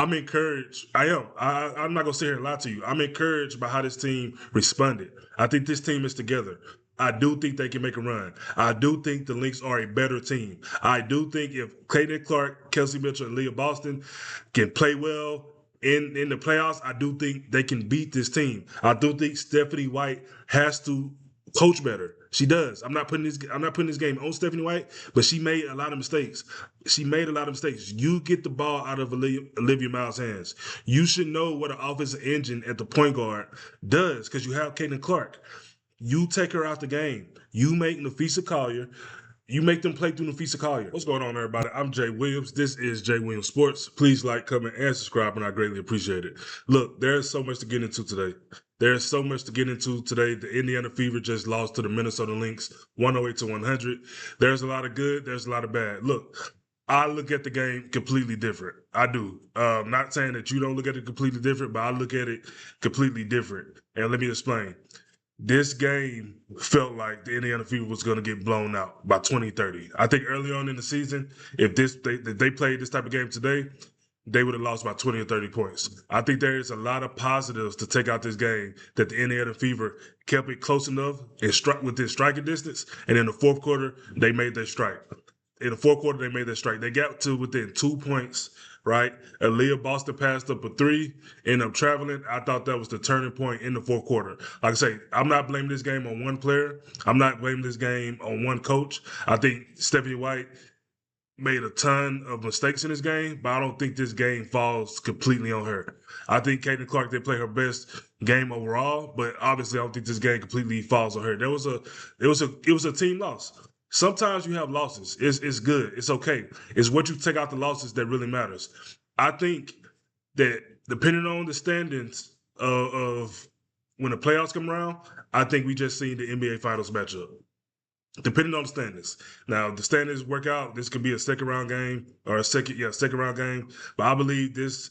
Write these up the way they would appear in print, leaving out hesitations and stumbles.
I'm encouraged. I am. I'm not going to sit here and lie to you. I'm encouraged by how this team responded. I think this team is together. I do think they can make a run. I do think the Lynx are a better team. I do think if Clayton Clark, Kelsey Mitchell, and Leah Boston can play well in the playoffs, I do think they can beat this team. I do think Stephanie White has to coach better. She does. I'm not putting this game on Stephanie White, but she made a lot of mistakes. She made a lot of mistakes. You get the ball out of Olivia Miles' hands. You should know what an offensive engine at the point guard does because you have Caitlin Clark. You take her out the game. You make Nafisa Collier. You make them play through Nafisa Collier. What's going on, everybody? I'm Jay Williams. This is Jay Williams Sports. Please like, comment, and subscribe, and I greatly appreciate it. Look, there's so much to get into today. There's so much to get into today. The Indiana Fever just lost to the Minnesota Lynx, 108-100. There's a lot of good. There's a lot of bad. Look, I look at the game completely different. I do. Not saying that you don't look at it completely different, but I look at it completely different. And let me explain. This game felt like the Indiana Fever was going to get blown out by 2030. I think early on in the season, if they played this type of game today, they would have lost by 20 or 30 points. I think there is a lot of positives to take out this game that the Indiana Fever kept it close enough and struck within striking distance. And in the fourth quarter, they made their strike. In the fourth quarter, they made their strike. They got to within 2 points, right? Aaliyah Boston passed up a three, ended up traveling. I thought that was the turning point in the fourth quarter. Like I say, I'm not blaming this game on one player. I'm not blaming this game on one coach. I think Stephanie White made a ton of mistakes in this game, but I don't think this game falls completely on her. I think Caitlin Clark did play her best game overall, but obviously I don't think this game completely falls on her. It was a team loss. Sometimes you have losses. It's good. It's okay. It's what you take out the losses that really matters. I think that depending on the standings of when the playoffs come around, I think we just seen the NBA Finals matchup. Depending on the standings. Now, if the standings work out, this could be a second round game or second round game. But I believe these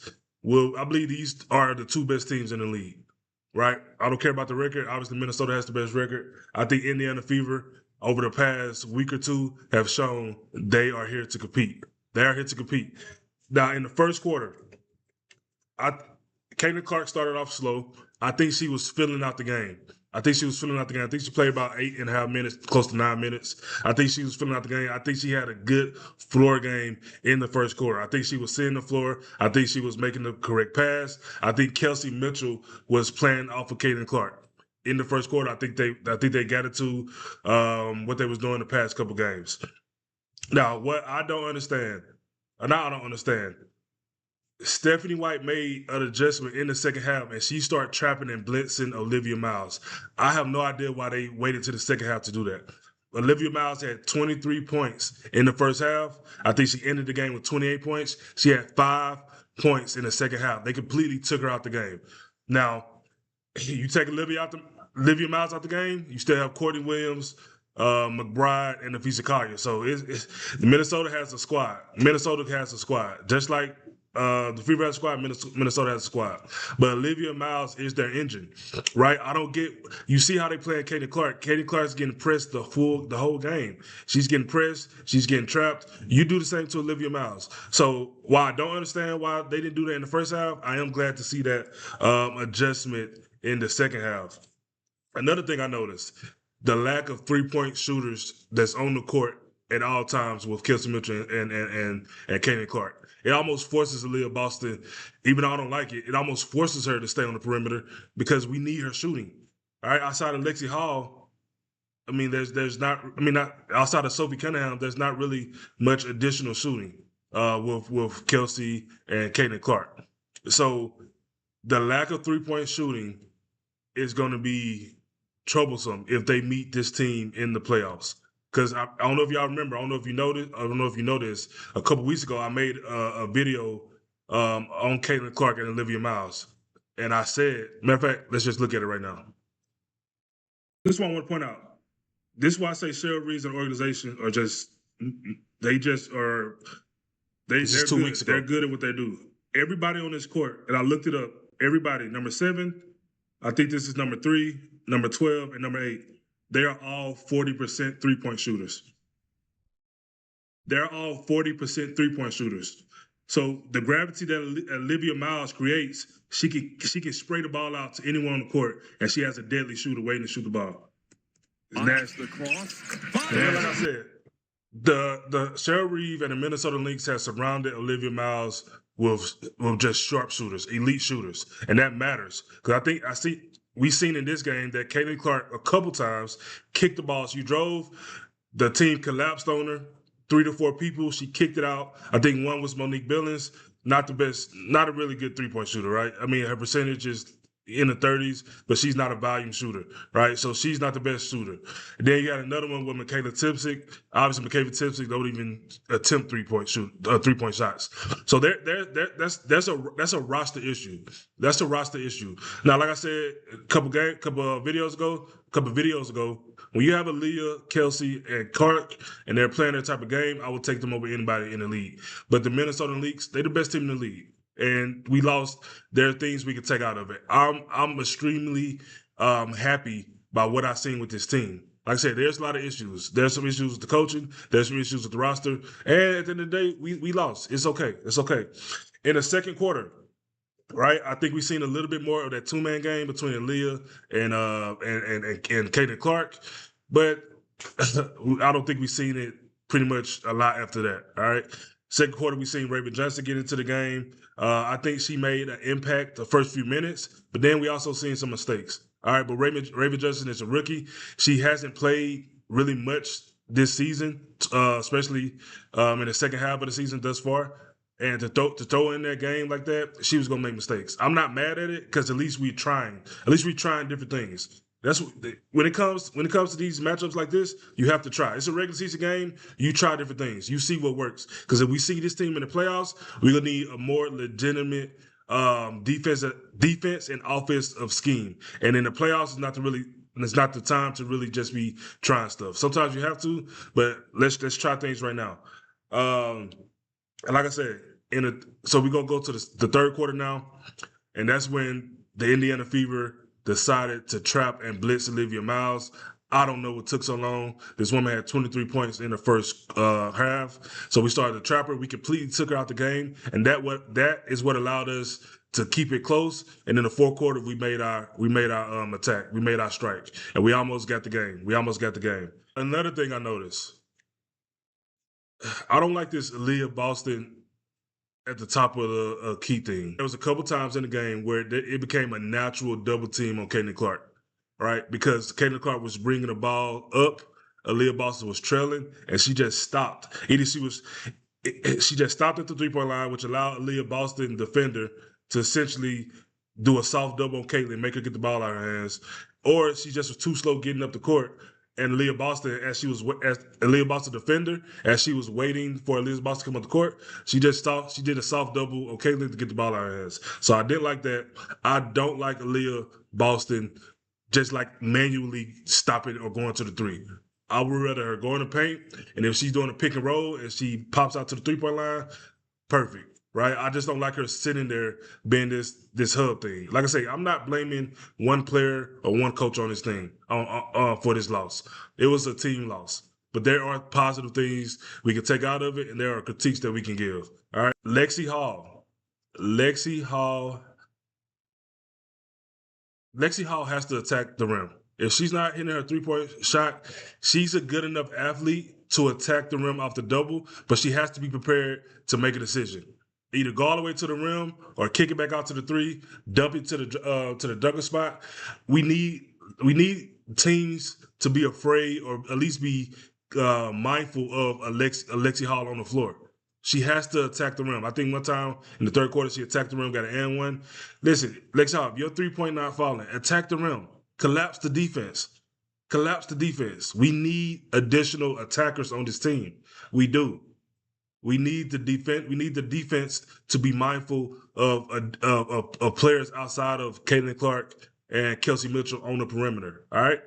are the two best teams in the league. Right? I don't care about the record. Obviously, Minnesota has the best record. I think Indiana Fever over the past week or two have shown they are here to compete. They are here to compete. Now, in the first quarter, Caitlin Clark started off slow. I think she was filling out the game. I think she played about 8.5 minutes, close to 9 minutes. I think she was filling out the game. I think she had a good floor game in the first quarter. I think she was seeing the floor. I think she was making the correct pass. I think Kelsey Mitchell was playing off of Caitlin Clark. In the first quarter, I think they got it to what they was doing the past couple games. Now, what I don't understand, Stephanie White made an adjustment in the second half, and she started trapping and blitzing Olivia Miles. I have no idea why they waited to the second half to do that. Olivia Miles had 23 points in the first half. I think she ended the game with 28 points. She had 5 points in the second half. They completely took her out the game. Now, you take Olivia Miles out the game, you still have Courtney Williams, McBride, and Nafisa Collier. So Minnesota has a squad. Just like the Fever has a squad, Minnesota has a squad. But Olivia Miles is their engine, right? You see how they play Katie Clark. Katie Clark's getting pressed the whole game. She's getting pressed. She's getting trapped. You do the same to Olivia Miles. So while I don't understand why they didn't do that in the first half, I am glad to see that adjustment in the second half. Another thing I noticed, the lack of three-point shooters that's on the court at all times with Kelsey Mitchell and Caitlin Clark. It almost forces Aaliyah Boston, even though I don't like it, it almost forces her to stay on the perimeter because we need her shooting. All right, outside of Lexi Hall, not outside of Sophie Cunningham, there's not really much additional shooting with Kelsey and Caitlin Clark. So the lack of three-point shooting is going to be troublesome if they meet this team in the playoffs. Because I don't know if y'all remember, I don't know if you know this. A couple weeks ago, I made a video on Caitlin Clark and Olivia Miles. And I said, matter of fact, let's just look at it right now. This is what I want to point out. This is why I say Cheryl Reed's an organization are just, they're good. They're good at what they do. Everybody on this court, and I looked it up, everybody, number 7, I think this is number 3, number 12, and number 8. They are all 40% three-point shooters. They're all 40% three-point shooters. So the gravity that Olivia Miles creates, she can spray the ball out to anyone on the court, and she has a deadly shooter waiting to shoot the ball. It's nasty. And like I said, the Cheryl Reeve and the Minnesota Lynx has surrounded Olivia Miles with just sharpshooters, elite shooters, and that matters because we've seen in this game that Caitlin Clark a couple times kicked the ball. She drove, the team collapsed on her, 3 to 4 people. She kicked it out. I think one was Monique Billings, not the best, not a really good 3-point shooter, right? I mean, her percentage is in the 30s, but she's not a volume shooter, right? So she's not the best shooter. And then you got another one with Michaela Tipsick. Obviously, Michaela Tipsick don't even attempt 3-point shots. So that's a roster issue. That's a roster issue. Now, like I said, a couple videos ago, when you have Aaliyah, Kelsey, and Clark, and they're playing that type of game, I would take them over anybody in the league. But the Minnesota Lynx, they're the best team in the league. And we lost. There are things we can take out of it. I'm extremely happy by what I've seen with this team. Like I said, there's a lot of issues. There's some issues with the coaching. There's some issues with the roster. And at the end of the day, we lost. It's okay. It's okay. In the second quarter, right? I think we've seen a little bit more of that 2-man game between Aaliyah and Caitlin Clark, but I don't think we've seen it pretty much a lot after that. All right. Second quarter, we seen Raven Johnson get into the game. I think she made an impact the first few minutes, but then we also seen some mistakes. All right, but Raven Johnson is a rookie. She hasn't played really much this season, especially in the second half of the season thus far. And to throw in that game like that, she was gonna make mistakes. I'm not mad at it because at least we're trying. At least we're trying different things. That's when it comes to these matchups like this, you have to try. It's a regular season game. You try different things. You see what works. Because if we see this team in the playoffs, we're gonna need a more legitimate defense and offensive scheme. And in the playoffs, it's not the time to really just be trying stuff. Sometimes you have to, but let's try things right now. And like I said, so we're gonna go to the third quarter now, and that's when the Indiana Fever decided to trap and blitz Olivia Miles. I don't know what took so long. This woman had 23 points in the first half. So we started to trap her. We completely took her out the game. And that is what allowed us to keep it close. And in the fourth quarter, we made our attack. We made our strike. And we almost got the game. Another thing I noticed, I don't like this Aaliyah Boston at the top of the key thing. There was a couple times in the game where it became a natural double team on Caitlin Clark, right? Because Caitlin Clark was bringing the ball up, Aaliyah Boston was trailing, and she just stopped. She just stopped at the 3-point line, which allowed Aaliyah Boston defender to essentially do a soft double on Caitlin, make her get the ball out of her hands, or she just was too slow getting up the court. And Aaliyah Boston, as Aaliyah Boston defender, as she was waiting for Aaliyah Boston to come on the court, she did a soft double on Caitlin to get the ball out of her hands. So I didn't like that. I don't like Aaliyah Boston just like manually stopping or going to the 3. I would rather her go in the paint, and if she's doing a pick and roll and she pops out to the 3-point line, perfect. Right, I just don't like her sitting there being this hub thing. Like I say, I'm not blaming one player or one coach on this thing for this loss. It was a team loss, but there are positive things we can take out of it, and there are critiques that we can give. All right, Lexi Hall has to attack the rim. If she's not hitting her 3-point shot, she's a good enough athlete to attack the rim off the double, but she has to be prepared to make a decision. Either go all the way to the rim or kick it back out to the 3, dump it to the dunker spot. We need teams to be afraid or at least be mindful of Alexi Hall on the floor. She has to attack the rim. I think one time in the third quarter she attacked the rim, got an and one. Listen, Lexi Hall, if your 3-point not falling, attack the rim. Collapse the defense. We need additional attackers on this team. We do. We need the defense to be mindful of players outside of Caitlin Clark and Kelsey Mitchell on the perimeter. All right.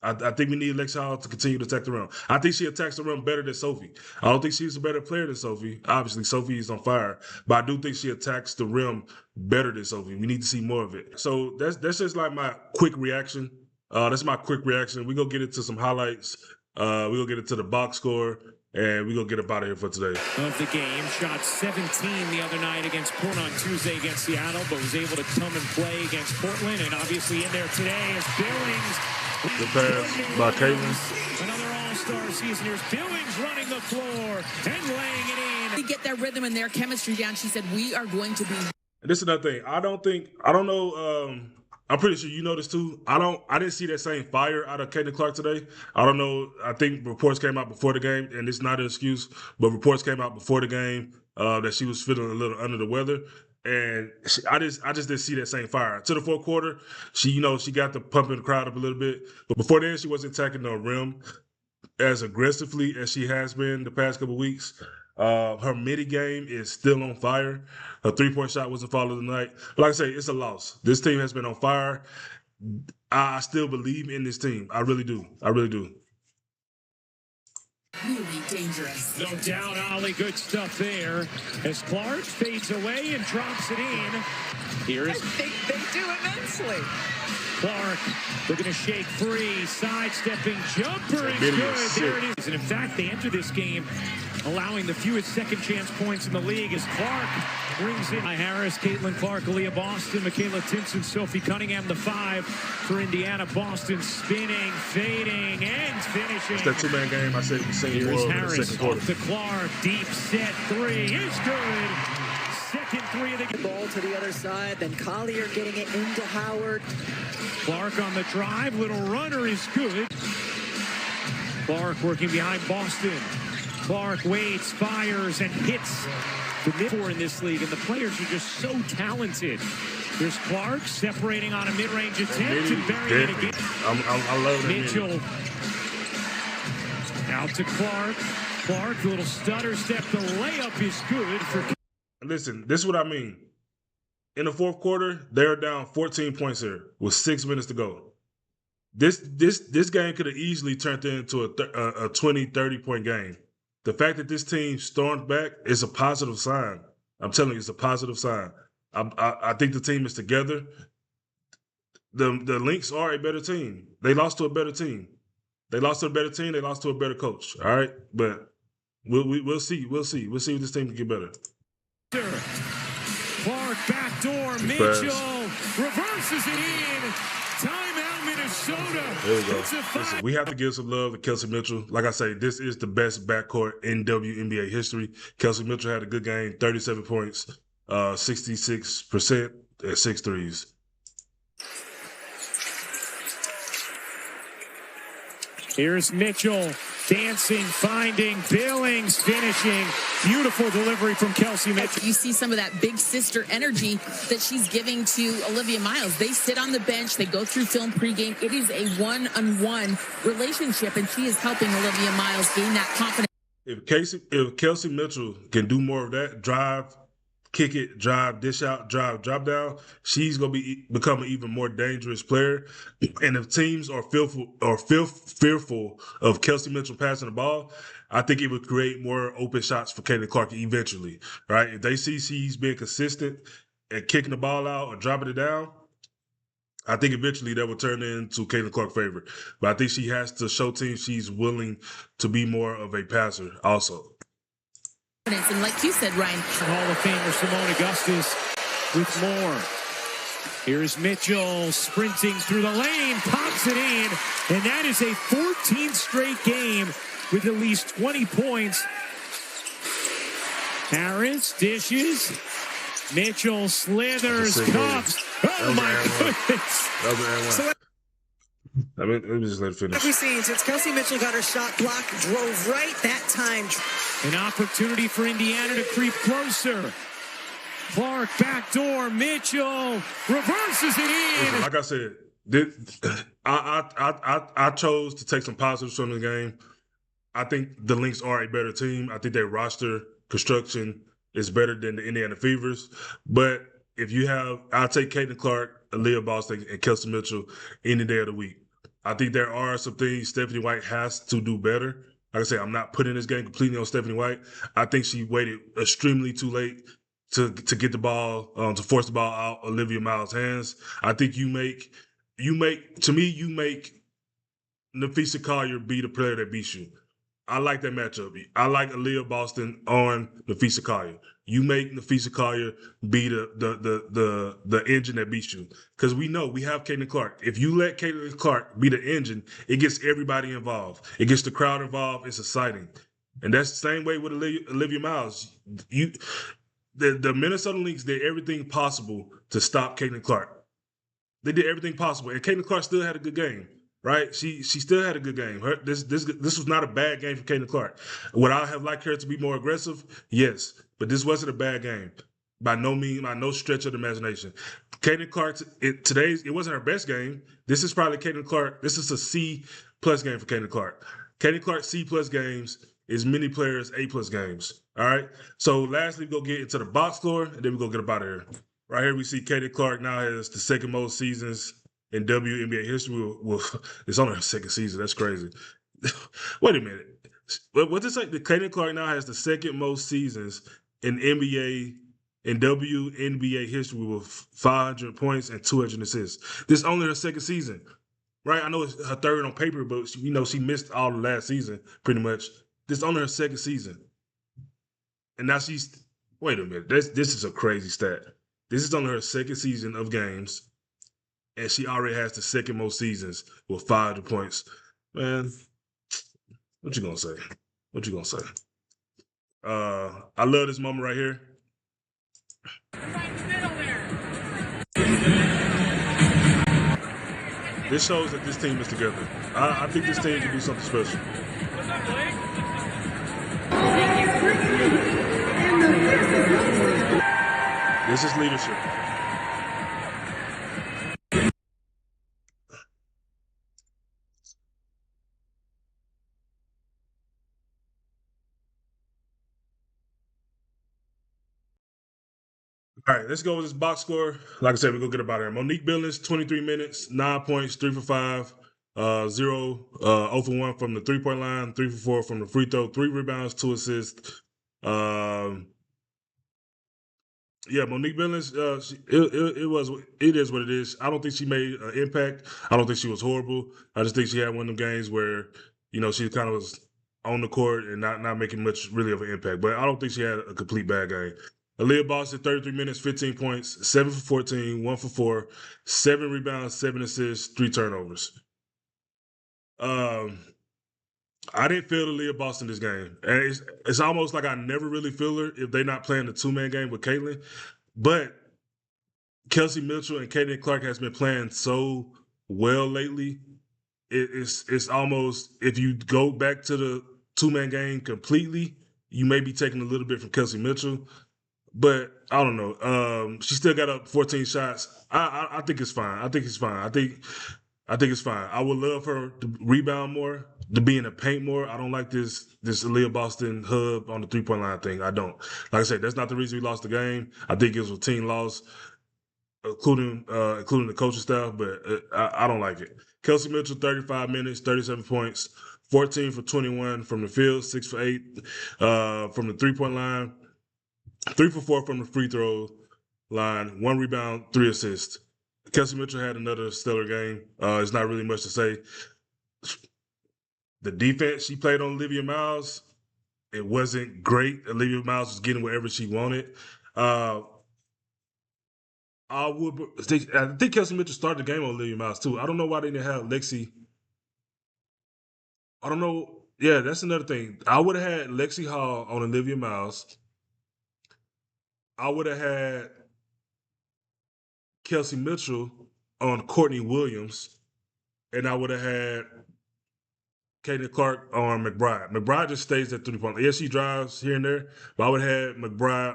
I think we need Lexi Hall to continue to attack the rim. I think she attacks the rim better than Sophie. I don't think she's a better player than Sophie. Obviously, Sophie is on fire, but I do think she attacks the rim better than Sophie. We need to see more of it. So that's just like my quick reaction. That's my quick reaction. We're going to get into some highlights. We're going to get into the box score. and we're going to get up out of here for today. Of the game, shot 17 the other night against Portland on Tuesday against Seattle, but was able to come and play against Portland, and obviously in there today is Billings. Good pass by Caitlin. Another all-star season. Here's Billings running the floor and laying it in. To get their rhythm and their chemistry down, she said, we are going to be. And this is another thing. I don't know. I'm pretty sure you know this too. I didn't see that same fire out of Caitlin Clark today. I don't know. I think reports came out before the game, and it's not an excuse, but reports came out before the game that she was feeling a little under the weather. And I just didn't see that same fire. To the fourth quarter, she got to pumping the crowd up a little bit. But before then, she wasn't attacking the rim as aggressively as she has been the past couple of weeks. Her midi game is still on fire. Her three-point shot wasn't followed tonight. But like I say, it's a loss. This team has been on fire. I still believe in this team. I really do. I really do. Really dangerous. No doubt, Ollie. Good stuff there. As Clark fades away and drops it in. Here's I think they do immensely. Clark looking to shake free, sidestepping jumper is good. There it is. And in fact, they enter this game allowing the fewest second chance points in the league as Clark brings in Harris, Caitlin Clark, Aaliyah Boston, Michaela Tinson, Sophie Cunningham, the 5 for Indiana. Boston spinning, fading, and finishing. It's that two-man game. I said the same. Here's more Harris in the second quarter. off to Clark, deep set 3 is good. Second 3 of the game. Ball to the other side, then Collier getting it into Howard. Clark on the drive, little runner is good. Clark working behind Boston. Clark waits, fires, and hits the mid-4 in this league, and the players are just so talented. There's Clark separating on a mid-range attempt and burying it again. I love that. Mitchell out to Clark. Clark, a little stutter step. The layup is good for. Listen, this is what I mean. In the fourth quarter, they're down 14 points here with 6 minutes to go. This game could have easily turned into a 20, 30-point game. The fact that this team stormed back is a positive sign. I'm telling you, it's a positive sign. I think the team is together. The Lynx are a better team. They lost to a better team. They lost to a better team. They lost to a better coach. All right, but we'll see. We'll see if this team can get better. Clark backdoor. Mitchell reverses it in. Timeout, Minnesota. There we go. Listen, we have to give some love to Kelsey Mitchell. Like I say, this is the best backcourt in WNBA history. Kelsey Mitchell had a good game, 37 points, 66% at 6 threes. Here's Mitchell dancing, finding, Billings, finishing. Beautiful delivery from Kelsey Mitchell. You see some of that big sister energy that she's giving to Olivia Miles. They sit on the bench. They go through film pregame. It is a one-on-one relationship, and she is helping Olivia Miles gain that confidence. If Kelsey Mitchell can do more of that, drive, kick it, drive, dish out, drive, drop down, she's gonna become an even more dangerous player. And if teams are fearful of Kelsey Mitchell passing the ball, I think it would create more open shots for Caitlin Clark eventually. Right? If they see she's being consistent at kicking the ball out or dropping it down, I think eventually that will turn into Caitlin Clark's favor. But I think she has to show teams she's willing to be more of a passer also. And like you said, Ryan, Hall of Famer Simone Augustus with more. Here's Mitchell sprinting through the lane, pops it in, and that is a 14th straight game with at least 20 points. Harris dishes. Mitchell slithers, cups. Oh my goodness. That was an I mean, let me just let it finish. Have we seen since Kelsey Mitchell got her shot blocked, drove right that time. An opportunity for Indiana to creep closer. Clark backdoor. Mitchell reverses it in. Listen, like I said, I chose to take some positives from the game. I think the Lynx are a better team. I think their roster construction is better than the Indiana Fevers. But if you have, I'll take Caitlin Clark, Aaliyah Boston, and Kelsey Mitchell any day of the week. I think there are some things Stephanie White has to do better. Like I say, I'm not putting this game completely on Stephanie White. I think she waited extremely too late to get the ball, to force the ball out Olivia Miles' hands. I think you make Nafisa Collier be the player that beats you. I like that matchup. I like Aaliyah Boston on Nafisa Collier. You make Nafisa Collier be the engine that beats you. Because we know we have Caitlin Clark. If you let Caitlin Clark be the engine, it gets everybody involved. It gets the crowd involved. It's exciting. And that's the same way with Olivia Miles. The Minnesota Lynx did everything possible to stop Caitlin Clark. They did everything possible, and Caitlin Clark still had a good game, right? She still had a good game. This was not a bad game for Caitlin Clark. Would I have liked her to be more aggressive? Yes, but this wasn't a bad game by no means, by no stretch of the imagination. Caitlin Clark, it wasn't her best game. This is probably Caitlin Clark. This is a C plus game for Caitlin Clark. Caitlin Clark C plus games is many players A plus games. All right. So lastly, we go get into the box score, and then we go get up out of here. Right here, we see Caitlin Clark now has the second most seasons in WNBA history. It's on her second season. That's crazy. Wait a minute. What's it say? The Caitlin Clark now has the second most seasons in WNBA history with 500 points and 200 assists. This is only her second season, right? I know it's her third on paper, but she missed all the last season pretty much. This is only her second season, and now she's. Wait a minute. This is a crazy stat. This is only her second season of games, and she already has the second most seasons with 500 points. Man, what you gonna say? What you gonna say? I love this moment right here. This shows that this team is together. I think this team can do something special. This is leadership. All right, let's go with this box score. Like I said, we're going to get about here. Monique Billings, 23 minutes, 9 points, 3 for 5, 0 for 1 from the three-point line, 3 for 4 from the free throw, 3 rebounds, 2 assists. Yeah, Monique Billings, it is what it is. I don't think she made an impact. I don't think she was horrible. I just think she had one of them games where, she kind of was on the court and not making much really of an impact. But I don't think she had a complete bad game. Aaliyah Boston, 33 minutes, 15 points, 7 for 14, 1 for 4, 7 rebounds, 7 assists, 3 turnovers. I didn't feel Aaliyah Boston this game. And it's almost like I never really feel her if they're not playing the two-man game with Caitlin. But Kelsey Mitchell and Caitlin Clark has been playing so well lately. It's almost, if you go back to the two-man game completely, you may be taking a little bit from Kelsey Mitchell. But I don't know. She still got up 14 shots. I think it's fine. I think it's fine. I think it's fine. I would love her to rebound more, to be in the paint more. I don't like this Aaliyah Boston hub on the three-point line thing. I don't. Like I said, that's not the reason we lost the game. I think it was a team loss, including the coaching staff, but I don't like it. Kelsey Mitchell, 35 minutes, 37 points, 14 for 21 from the field, 6 for 8 from the three-point line, 3 for 4 from the free throw line, 1 rebound, 3 assists. Kelsey Mitchell had another stellar game. It's not really much to say. The defense she played on Olivia Miles, it wasn't great. Olivia Miles was getting wherever she wanted. I think Kelsey Mitchell started the game on Olivia Miles too. I don't know why they didn't have Lexi. I don't know. Yeah, that's another thing. I would have had Lexi Hall on Olivia Miles. I would have had Kelsey Mitchell on Courtney Williams, and I would have had Caitlin Clark on McBride. McBride just stays at 3-point. Yes, she drives here and there, but I would have had McBride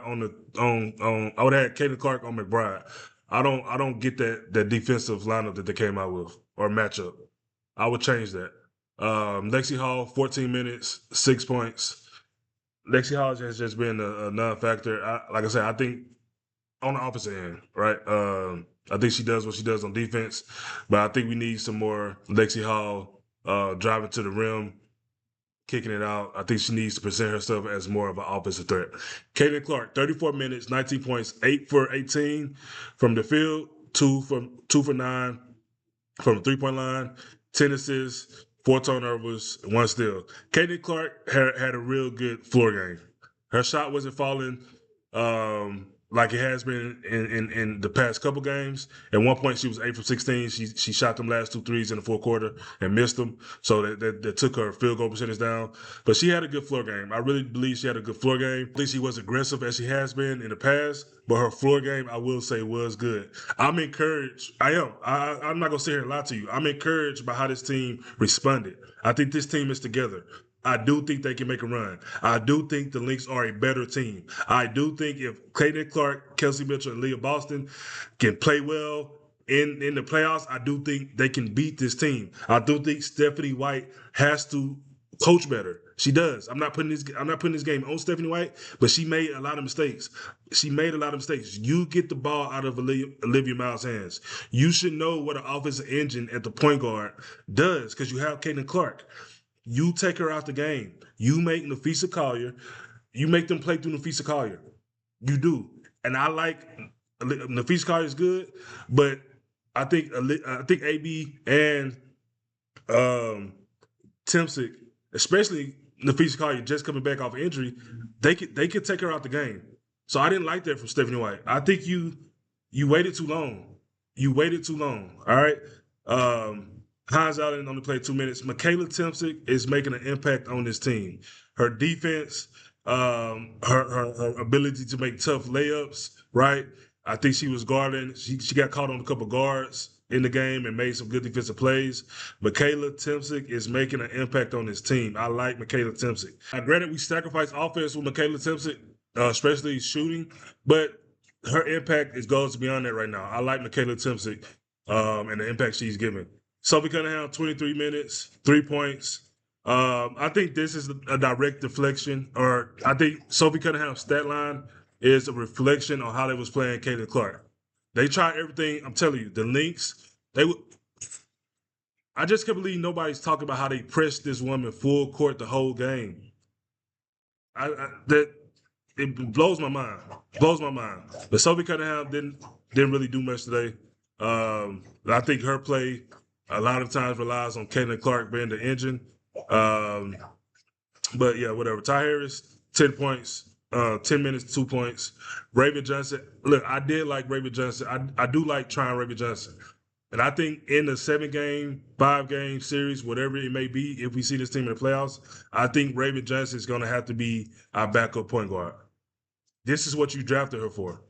I would have had Caitlin Clark on McBride. I don't get that defensive lineup that they came out with or matchup. I would change that. Lexi Hall, 14 minutes, 6 points. Lexi Hall has just been a non-factor. Like I said, I think on the opposite end, right? I think she does what she does on defense, but I think we need some more Lexi Hall driving to the rim, kicking it out. I think she needs to present herself as more of an offensive threat. Caitlin Clark, 34 minutes, 19 points, 8 for 18 from the field, 2 for 9 from the three-point line, 10 assists, 4 turnovers, 1 steal. Katie Clark had a real good floor game. Her shot wasn't falling like it has been in the past couple games. At one point, she was 8 from 16. She shot them last 2 threes in the fourth quarter and missed them, so that took her field goal percentage down. But she had a good floor game. I really believe she had a good floor game. I think she was aggressive as she has been in the past, but her floor game, I will say, was good. I'm encouraged. I am. I'm not gonna sit here and lie to you. I'm encouraged by how this team responded. I think this team is together. I do think they can make a run. I do think the Lynx are a better team. I do think if Clayton Clark, Kelsey Mitchell, and Leah Boston can play well in the playoffs, I do think they can beat this team. I do think Stephanie White has to coach better. She does. I'm not putting this game on Stephanie White, but she made a lot of mistakes. You get the ball out of Olivia Miles' hands. You should know what an offensive engine at the point guard does because you have Caitlin Clark. You take her out the game. You make Nafisa Collier. You make them play through Nafisa Collier. You do. And I like Nafisa Collier is good, but I think AB and Timsick, especially Nafisa Collier just coming back off injury, they could take her out the game. So I didn't like that from Stephanie White. I think you waited too long. All right. Hines Allen only played 2 minutes. Michaela Timsick is making an impact on this team. Her defense, her ability to make tough layups, right? I think she was guarding. She got caught on a couple guards in the game and made some good defensive plays. Michaela Timsick is making an impact on this team. I like Michaela Timsick. Granted, we sacrifice offense with Michaela Timsick, especially shooting, but her impact goes beyond that right now. I like Michaela Timsick and the impact she's given. Sophie Cunningham, 23 minutes, 3 points. I think this is a direct deflection, or I think Sophie Cunningham's stat line is a reflection on how they was playing Caitlin Clark. They tried everything. I'm telling you, the Lynx, I just can't believe nobody's talking about how they pressed this woman full court the whole game. It blows my mind. But Sophie Cunningham didn't really do much today. I think her play a lot of times relies on Caitlin Clark being the engine. But yeah, whatever. Ty Harris, 10 points, 10 minutes, 2 points. Raven Johnson. Look, I did like Raven Johnson. I do like trying Raven Johnson. And I think in the 7-game, 5-game series, whatever it may be, if we see this team in the playoffs, I think Raven Johnson is going to have to be our backup point guard. This is what you drafted her for.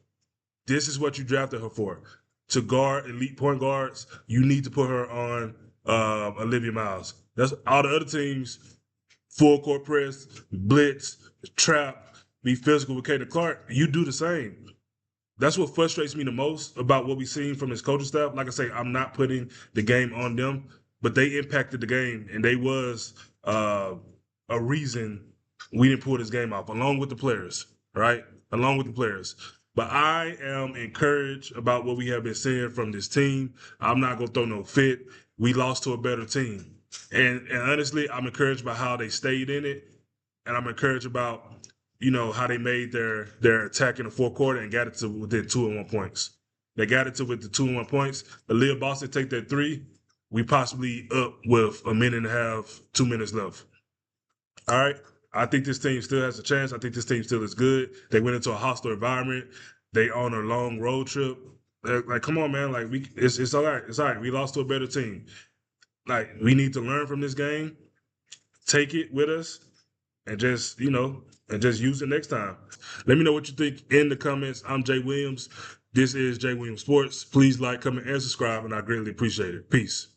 To guard elite point guards, you need to put her on Olivia Miles. That's all the other teams, full court press, blitz, trap, be physical with Caitlin Clark. You do the same. That's what frustrates me the most about what we've seen from this coaching staff. Like I say, I'm not putting the game on them, but they impacted the game, and they was a reason we didn't pull this game off, along with the players, right? But I am encouraged about what we have been seeing from this team. I'm not going to throw no fit. We lost to a better team. And honestly, I'm encouraged by how they stayed in it. And I'm encouraged about, how they made their attack in the fourth quarter and got it to within 2 and 1 points. They got it to with the 2 and 1 points. But Leah Boston take that 3. We possibly up with a minute and a half, 2 minutes left. All right. I think this team still has a chance. I think this team still is good. They went into a hostile environment. They on a long road trip. Like, come on, man. Like, it's all right. It's all right. We lost to a better team. Like, we need to learn from this game, take it with us, and just use it next time. Let me know what you think in the comments. I'm Jay Williams. This is Jay Williams Sports. Please like, comment, and subscribe, and I greatly appreciate it. Peace.